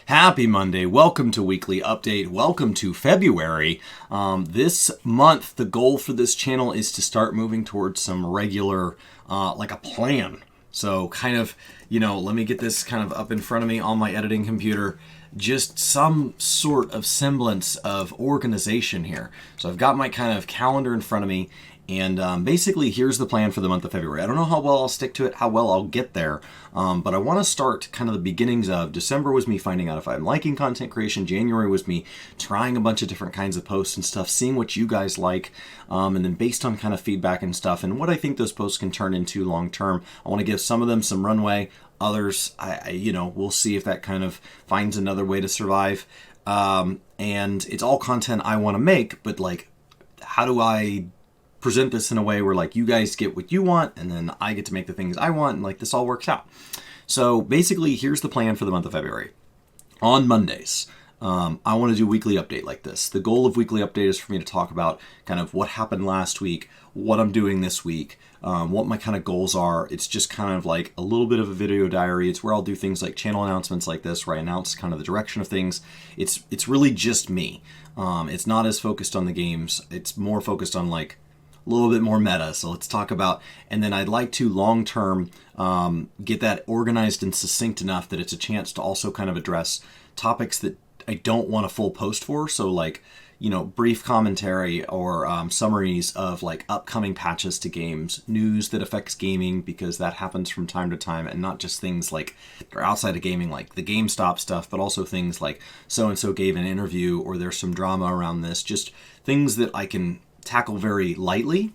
Happy Monday. Welcome to Weekly Update. Welcome to February. This month, the goal for this channel is to start moving towards some regular, like a plan. So kind of, let me get this kind of up in front of me on my editing computer. Just some sort of semblance of organization here. So I've got my kind of calendar in front of me. And basically, here's the plan for the month of February. I don't know how well I'll stick to it, how well I'll get there, but I want to start kind of the beginnings of December was me finding out if I'm liking content creation. January was me trying a bunch of different kinds of posts and stuff, seeing what you guys like, and then based on kind of feedback and stuff and what I think those posts can turn into long term, I want to give some of them some runway. Others, we'll see if that kind of finds another way to survive. And it's all content I want to make, but like, how do I present this in a way where like you guys get what you want and then I get to make the things I want and like this all works out. So basically, here's the plan for the month of February. On Mondays, I want to do weekly update like this. The goal of weekly update is for me to talk about kind of what happened last week, what I'm doing this week, what my kind of goals are. It's just kind of like a little bit of a video diary. It's where I'll do things like channel announcements like this, where I announce kind of the direction of things. It's really just me. It's not as focused on the games. It's more focused on like a little bit more meta. So let's talk about, and then I'd like to long term get that organized and succinct enough that it's a chance to also kind of address topics that I don't want a full post for. So like, brief commentary or summaries of like upcoming patches to games, news that affects gaming, because that happens from time to time, and not just things like are outside of gaming, like the GameStop stuff, but also things like so-and-so gave an interview or there's some drama around this, just things that I can tackle very lightly,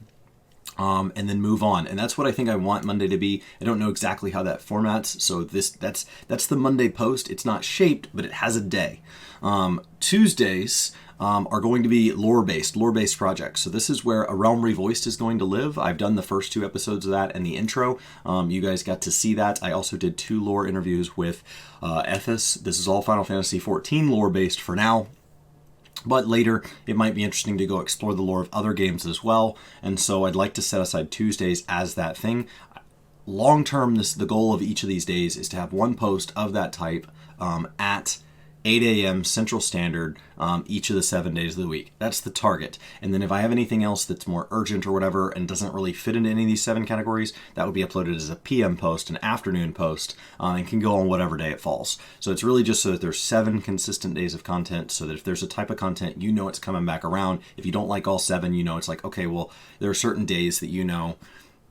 and then move on. And that's what I think I want Monday to be. I don't know exactly how that formats, so that's the Monday post. It's not shaped, but it has a day. Tuesdays are going to be lore-based projects. So this is where A Realm Revoiced is going to live. I've done the first 2 episodes of that and the intro. You guys got to see that. I also did 2 lore interviews with Ethos. This is all Final Fantasy XIV lore-based for now. But later, it might be interesting to go explore the lore of other games as well. And so I'd like to set aside Tuesdays as that thing. Long term, the goal of each of these days is to have one post of that type at 8 a.m. Central Standard each of the 7 days of the week. That's the target. And then if I have anything else that's more urgent or whatever and doesn't really fit into any of these 7 categories, that would be uploaded as a PM post, an afternoon post, and can go on whatever day it falls. So it's really just so that there's 7 consistent days of content, so that if there's a type of content, it's coming back around. If you don't like all 7, it's like, okay, well, there are certain days that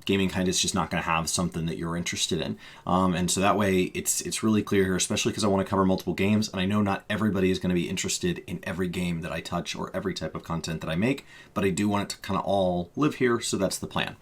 gaming kind of is just not going to have something that you're interested in. And so that way it's really clear here, especially because I want to cover multiple games. And I know not everybody is going to be interested in every game that I touch or every type of content that I make, but I do want it to kind of all live here. So that's the plan.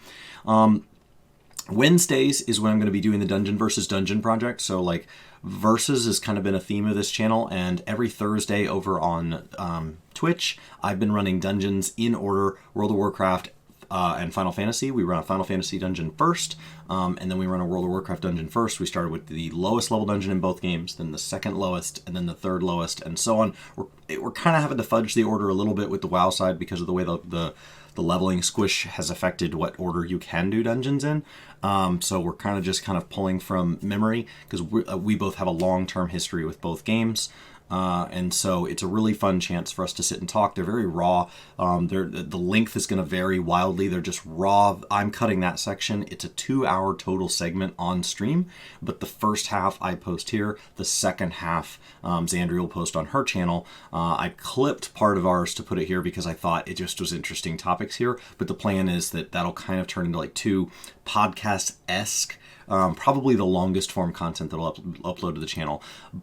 Wednesdays is when I'm going to be doing the Dungeon versus Dungeon project. So like Versus has kind of been a theme of this channel, and every Thursday over on Twitch, I've been running dungeons in order: World of Warcraft, and Final Fantasy. We run a Final Fantasy dungeon first, and then we run a World of Warcraft dungeon first. We started with the lowest level dungeon in both games, then the second lowest, and then the third lowest, and so on. We're kind of having to fudge the order a little bit with the WoW side because of the way the leveling squish has affected what order you can do dungeons in. So we're kind of pulling from memory, because we both have a long-term history with both games. And so it's a really fun chance for us to sit and talk. They're very raw. The length is going to vary wildly. They're just raw. I'm cutting that section. It's a 2-hour total segment on stream, but the first half I post here. The second half, Xandria will post on her channel. I clipped part of ours to put it here because I thought it just was interesting topics here, but the plan is that that'll kind of turn into like 2 podcast-esque, probably the longest form content that I'll upload to the channel.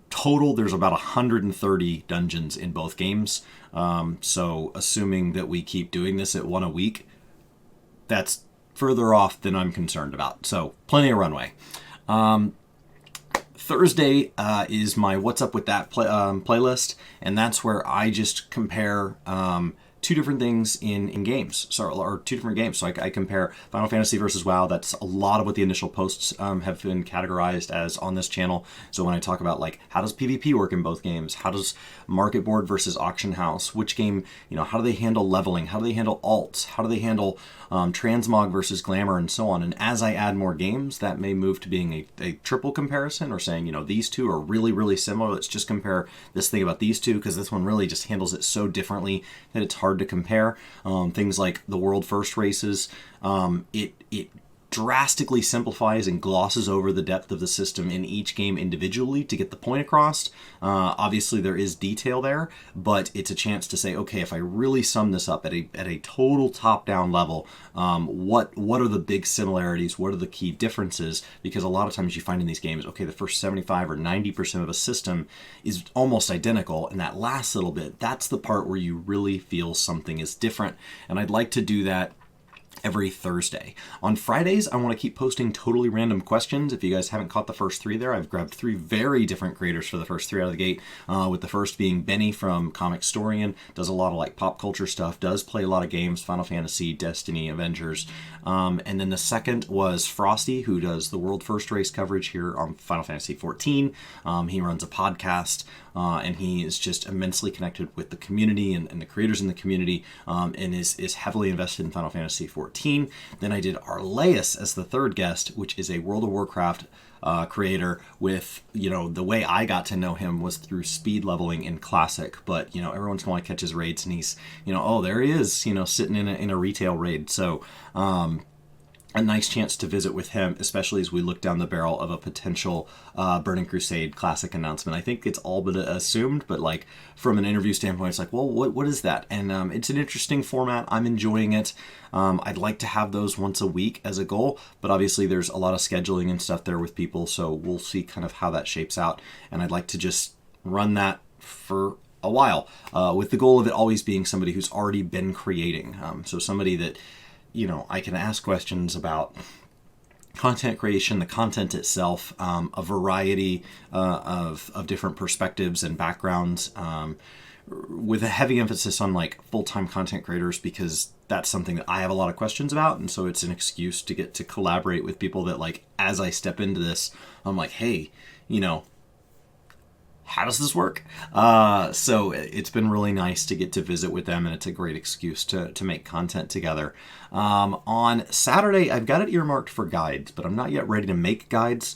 Total, there's about 130 dungeons in both games. So assuming that we keep doing this at 1 a week, that's further off than I'm concerned about. So plenty of runway. Thursday is my What's Up With That playlist, and that's where I just compare two different things in games, or two different games. So I compare Final Fantasy versus WoW. That's a lot of what the initial posts have been categorized as on this channel. So when I talk about like how does PvP work in both games, how does Market Board versus Auction House, which game, how do they handle leveling, how do they handle alts, how do they handle transmog versus glamour, and so on. And as I add more games, that may move to being a triple comparison, or saying, these two are really, really similar. Let's just compare this thing about these two, because this one really just handles it so differently that it's hard to compare. Things like the world first races, it drastically simplifies and glosses over the depth of the system in each game individually to get the point across. Obviously there is detail there, but it's a chance to say, okay, if I really sum this up at a total top-down level, what are the big similarities? What are the key differences? Because a lot of times you find in these games, okay, the first 75 or 90% of a system is almost identical, and that last little bit, that's the part where you really feel something is different. And I'd like to do that every Thursday. On Fridays, I want to keep posting totally random questions. If you guys haven't caught the first three there, I've grabbed three very different creators for the first three out of the gate, with the first being Benny from Comicstorian, does a lot of like pop culture stuff, does play a lot of games, Final Fantasy, Destiny, Avengers. And then the second was Frosty, who does the World First Race coverage here on Final Fantasy 14. He runs a podcast, and he is just immensely connected with the community and the creators in the community, and is heavily invested in Final Fantasy 14. Then I did Arleus as the third guest, which is a World of Warcraft creator. With, the way I got to know him was through speed leveling in Classic, but every once in a while I catch his raids, and he's, oh, there he is, sitting in a retail raid. So a nice chance to visit with him, especially as we look down the barrel of a potential Burning Crusade Classic announcement. I think it's all but assumed, but like from an interview standpoint, it's like, well, what is that? And it's an interesting format. I'm enjoying it. I'd like to have those once a week as a goal, but obviously there's a lot of scheduling and stuff there with people, so we'll see kind of how that shapes out. And I'd like to just run that for a while, with the goal of it always being somebody who's already been creating. So somebody that I can ask questions about content creation, the content itself, a variety of different perspectives and backgrounds, with a heavy emphasis on like full-time content creators, because that's something that I have a lot of questions about. And so it's an excuse to get to collaborate with people that, like, as I step into this, I'm like, hey, how does this work? So it's been really nice to get to visit with them, and it's a great excuse to make content together. On Saturday, I've got it earmarked for guides, but I'm not yet ready to make guides.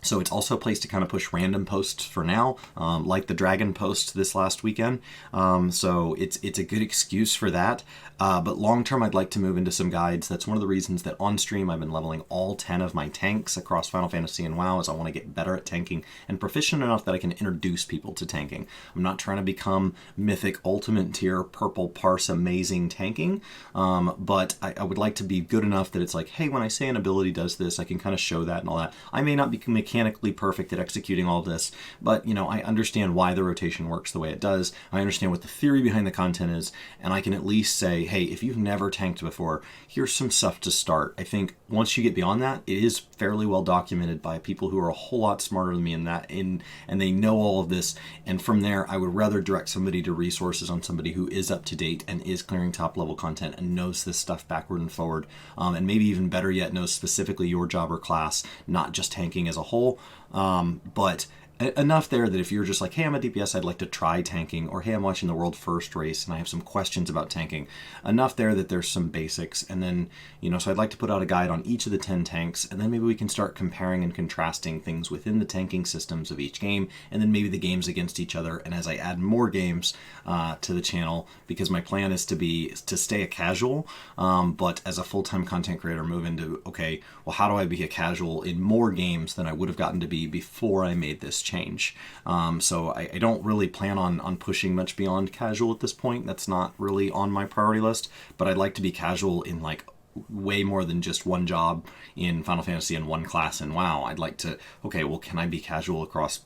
So it's also a place to kind of push random posts for now, like the Dragon post this last weekend. So it's a good excuse for that. But long term, I'd like to move into some guides. That's one of the reasons that on stream I've been leveling all 10 of my tanks across Final Fantasy and WoW, is I want to get better at tanking and proficient enough that I can introduce people to tanking. I'm not trying to become Mythic Ultimate Tier, Purple Parse amazing tanking, but I would like to be good enough that it's like, hey, when I say an ability does this, I can kind of show that and all that. I may not be mechanically perfect at executing all this, but I understand why the rotation works the way it does. I understand what the theory behind the content is, and I can at least say, hey, if you've never tanked before, here's some stuff to start. I think once you get beyond that, it is fairly well documented by people who are a whole lot smarter than me and they know all of this. And from there, I would rather direct somebody to resources on somebody who is up to date and is clearing top level content and knows this stuff backward and forward, and maybe even better yet, knows specifically your job or class, not just tanking as a whole, but enough there that if you're just like, hey, I'm a DPS, I'd like to try tanking, or hey, I'm watching the world first race and I have some questions about tanking, enough there that there's some basics. And then, so I'd like to put out a guide on each of the 10 tanks, and then maybe we can start comparing and contrasting things within the tanking systems of each game, and then maybe the games against each other. And as I add more games to the channel, because my plan is to stay a casual, but as a full-time content creator, move into, okay, well, how do I be a casual in more games than I would have gotten to be before I made this change? So I don't really plan on pushing much beyond casual at this point. That's not really on my priority list, but I'd like to be casual in like way more than just one job in Final Fantasy and one class in WoW. I'd like to, okay, well, can I be casual across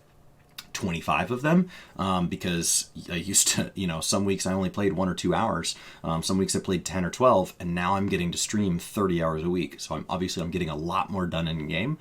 25 of them, because I used to, some weeks I only played 1 or 2 hours. Some weeks I played 10 or 12, and now I'm getting to stream 30 hours a week. So I'm getting a lot more done in game.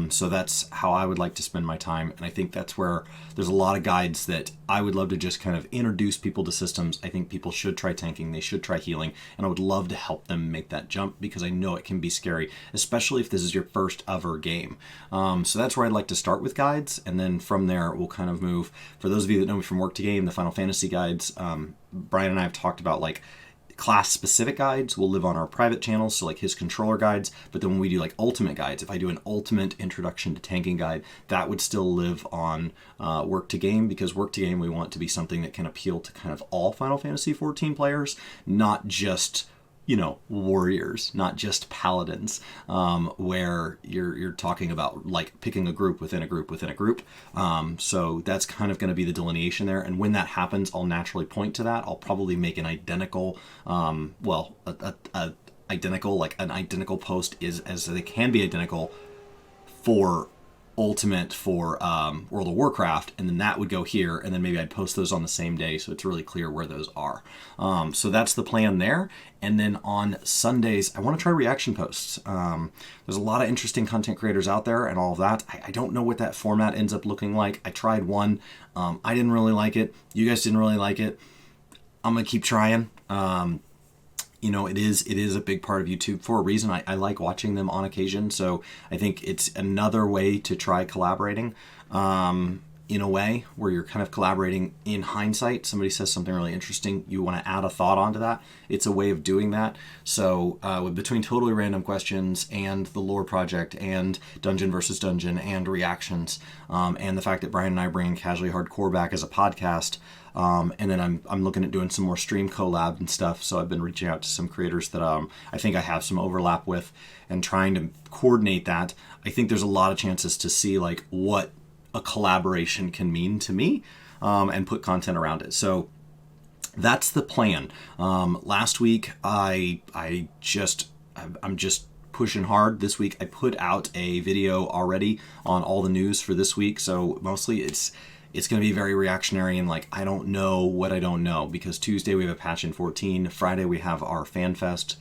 So that's how I would like to spend my time. And I think that's where there's a lot of guides that I would love to just kind of introduce people to systems. I think people should try tanking, they should try healing, and I would love to help them make that jump, because I know it can be scary, especially if this is your first ever game. So that's where I'd like to start with guides, and then from there we'll kind of move. For those of you that know me from Work to Game, the Final Fantasy guides, Brian and I have talked about like class specific guides will live on our private channels, so like his controller guides. But then when we do like ultimate guides, if I do an ultimate introduction to tanking guide, that would still live on Work to Game, because Work to Game we want to be something that can appeal to kind of all Final Fantasy 14 players, not just warriors, not just paladins, where you're talking about like picking a group within a group within a group. So that's kind of going to be the delineation there. And when that happens, I'll naturally point to that. I'll probably make an identical, identical post is as they can be identical for Ultimate, for World of Warcraft, and then that would go here, and then maybe I'd post those on the same day so it's really clear where those are. So that's the plan there. And then on Sundays, I want to try reaction posts. There's a lot of interesting content creators out there and all of that. I don't know what that format ends up looking like. I tried one. I didn't really like it. You guys didn't really like it. I'm going to keep trying. It is a big part of YouTube for a reason. I like watching them on occasion, so I think it's another way to try collaborating in a way where you're kind of collaborating in hindsight. Somebody says something really interesting, you want to add a thought onto that. It's a way of doing that. So between Totally Random Questions and the Lore Project and Dungeon versus Dungeon and reactions, and the fact that Brian and I are bringing Casually Hardcore back as a podcast, and then I'm looking at doing some more stream collab and stuff. So I've been reaching out to some creators that I think I have some overlap with, and trying to coordinate that. I think there's a lot of chances to see like what a collaboration can mean to me, and put content around it. So that's the plan. Last week I'm just pushing hard. This week I put out a video already on all the news for this week. So mostly it's going to be very reactionary and like, I don't know what I don't know, because Tuesday we have a patch in 14. Friday we have our Fan Fest,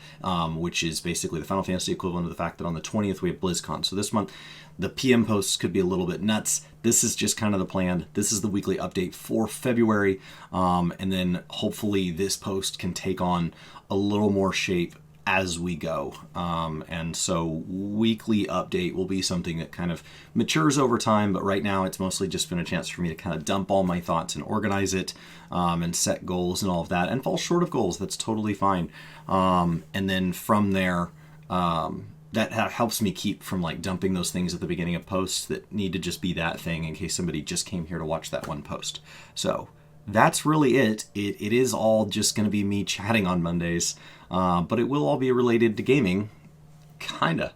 which is basically the Final Fantasy equivalent of the fact that on the 20th we have BlizzCon. So this month the PM posts could be a little bit nuts. This is just kind of the plan. This is the weekly update for February. And then hopefully this post can take on a little more shape as we go. And so weekly update will be something that kind of matures over time, but right now it's mostly just been a chance for me to kind of dump all my thoughts and organize it, and set goals and all of that, and fall short of goals. That's totally fine. And then from there, that helps me keep from like dumping those things at the beginning of posts that need to just be that thing in case somebody just came here to watch that one post. So that's really it. It is all just going to be me chatting on Mondays, but it will all be related to gaming, kinda.